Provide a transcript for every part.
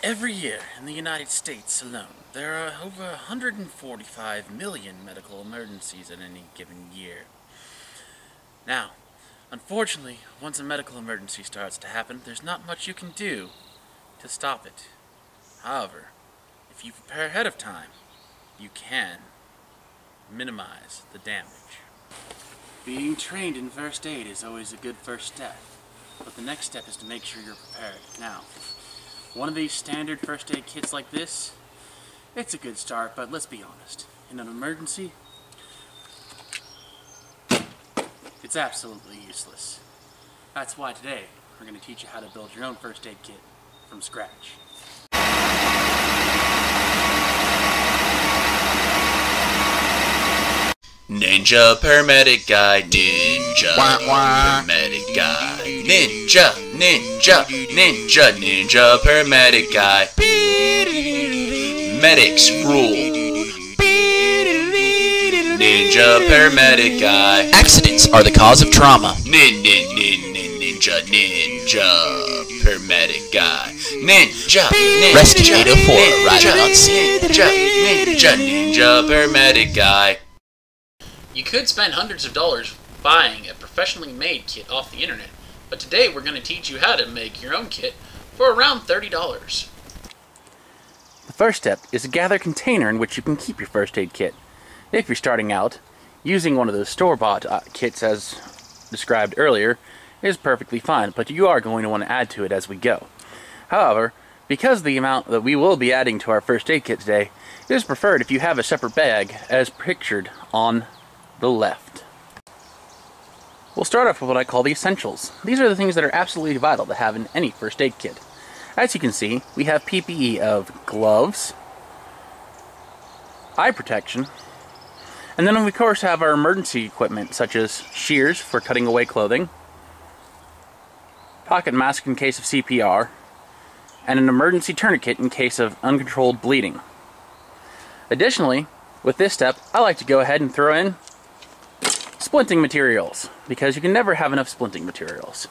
Every year in the United States alone, there are over 145 million medical emergencies in any given year. Now, unfortunately, once a medical emergency starts to happen, there's not much you can do to stop it. However, if you prepare ahead of time, you can minimize the damage. Being trained in first aid is always a good first step, but the next step is to make sure you're prepared. Now, one of these standard first aid kits like this, it's a good start, but let's be honest, in an emergency, it's absolutely useless. That's why today, we're going to teach you how to build your own first aid kit from scratch. Ninja Paramedic Guy, Ninja Paramedic Guy, Ninja Paramedic Guy. Medics rule. Ninja Paramedic Guy. Accidents are the cause of trauma. Ninja Paramedic Guy. Ninja Rescue 804, riding on scene. Ninja Paramedic Guy. You could spend hundreds of dollars buying a professionally made kit off the internet, but today we're going to teach you how to make your own kit for around $30. The first step is to gather a container in which you can keep your first aid kit. If you're starting out, using one of those store-bought kits as described earlier is perfectly fine, but you are going to want to add to it as we go. However, because the amount that we will be adding to our first aid kit today, it is preferred if you have a separate bag as pictured on the left. We'll start off with what I call the essentials. These are the things that are absolutely vital to have in any first aid kit. As you can see, we have PPE of gloves, eye protection, and then we of course have our emergency equipment such as shears for cutting away clothing, pocket mask in case of CPR, and an emergency tourniquet in case of uncontrolled bleeding. Additionally, with this step, I like to go ahead and throw in splinting materials, because you can never have enough splinting materials.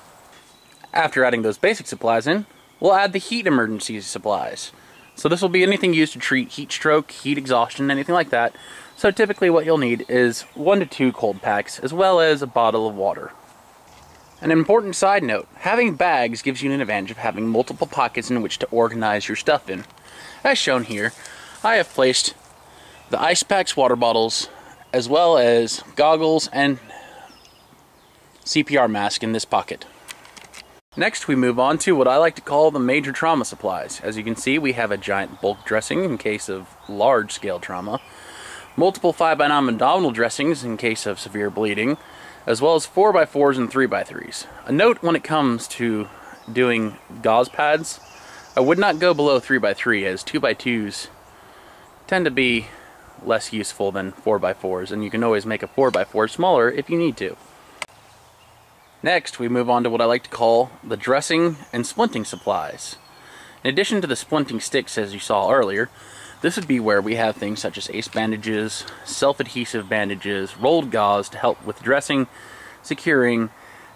After adding those basic supplies in, we'll add the heat emergency supplies. So this will be anything used to treat heat stroke, heat exhaustion, anything like that. So typically what you'll need is 1 to 2 cold packs, as well as a bottle of water. An important side note, having bags gives you an advantage of having multiple pockets in which to organize your stuff in. As shown here, I have placed the ice packs, water bottles, as well as goggles and CPR mask in this pocket. Next we move on to what I like to call the major trauma supplies. As you can see, we have a giant bulk dressing in case of large scale trauma, multiple 5x9 abdominal dressings in case of severe bleeding, as well as 4x4s and 3x3s. A note when it comes to doing gauze pads, I would not go below 3x3 as 2x2s tend to be less useful than 4x4s, and you can always make a 4x4 smaller if you need to. Next, we move on to what I like to call the dressing and splinting supplies. In addition to the splinting sticks as you saw earlier, this would be where we have things such as Ace Bandages, self-adhesive bandages, rolled gauze to help with dressing, securing,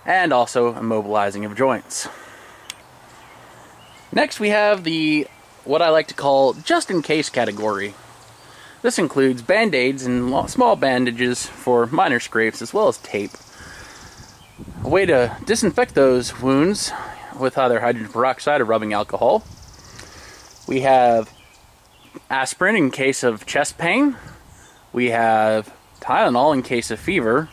and also immobilizing of joints. Next we have the what I like to call just-in-case category. This includes band-aids and small bandages for minor scrapes, as well as tape. A way to disinfect those wounds with either hydrogen peroxide or rubbing alcohol. We have aspirin in case of chest pain. We have Tylenol in case of fever.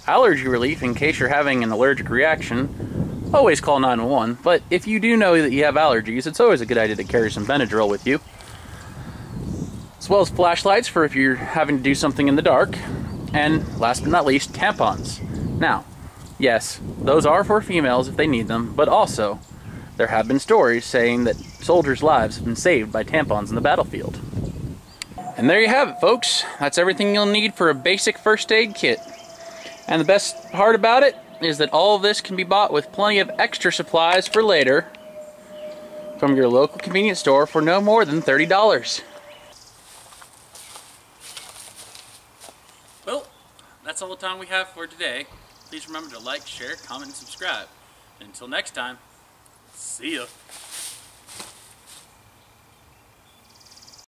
Allergy relief in case you're having an allergic reaction. Always call 911, but if you do know that you have allergies, it's always a good idea to carry some Benadryl with you. As well as flashlights for if you're having to do something in the dark. And last but not least, tampons. Now, yes, those are for females if they need them, but also there have been stories saying that soldiers' lives have been saved by tampons in the battlefield. And there you have it, folks. That's everything you'll need for a basic first aid kit. And the best part about it is that all of this can be bought with plenty of extra supplies for later from your local convenience store for no more than $30. Well, that's all the time we have for today. Please remember to like, share, comment, and subscribe. And until next time, see ya.